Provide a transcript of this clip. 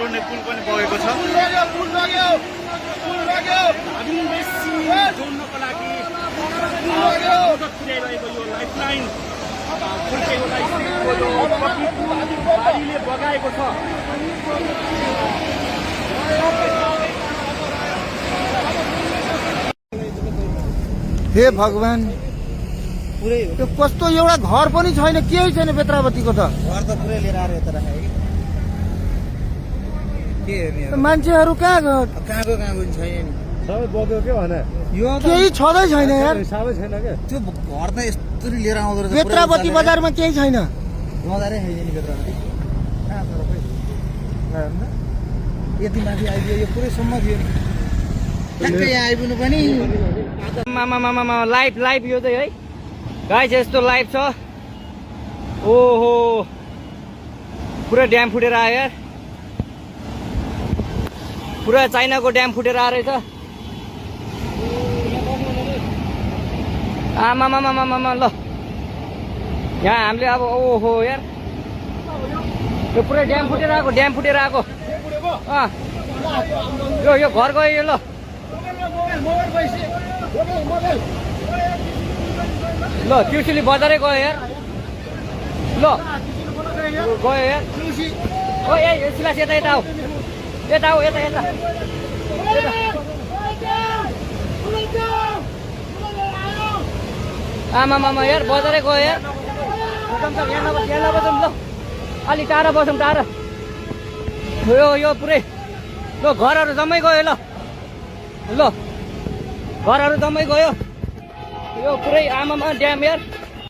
जोड्ने पुल पनि बगेको छ। जोड्नको लागि मद्दत पुर्याइरहेको यो लाइफलाइन फुल्केकोलाई बाढीले बगाएको छ। हे भगवान, त्यो कस्तो एउटा घर पनि छैन, केही छैन बेत्रावतीको त। घर त पुरै लिएर आएर यता राखे के हेर्ने मान्छेहरू कहाँ गयो? कहाँको छैन नि सबै बग्यो के भने यो केही छँदै छैन यार। सबै छैन क्या। त्यो घर त यस्तरी लिएर आउँदो रहेछ बेत्रावती बजारमा केही छैन। बजारै छैन नि बेत्रावती कहाँ छ र खै यति माथि आइदियो यो पुरै सम्म थियो नि ठ्याक्कै यहाँ आइपुग्नु पनि मामा लाइभ यो चाहिँ है गाइस, यस्तो लाइभ छ। ओहो पुरा ड्याम फुटेर आयो यार, पुरा चाइनाको ड्याम फुटेर आएर छ। आमामामामामा ल यहाँ हामीले अब ओहो यार यो पुरै ड्याम फुटेर आएको यो घर गयो यो। ल ल त्रिशुली बजारै गयो यार। ल गयो यार। ओ ए सिलास यता आऊ यता आमामामा यार बजारै गयो यार। यहाँ नबसौँ ल, अलि टाढा बसौँ टाढा। यो पुरै ल घरहरू जम्मै गयो। ल घरहरू जम्मै गयो यो पुरै आमामा ड्याम यार।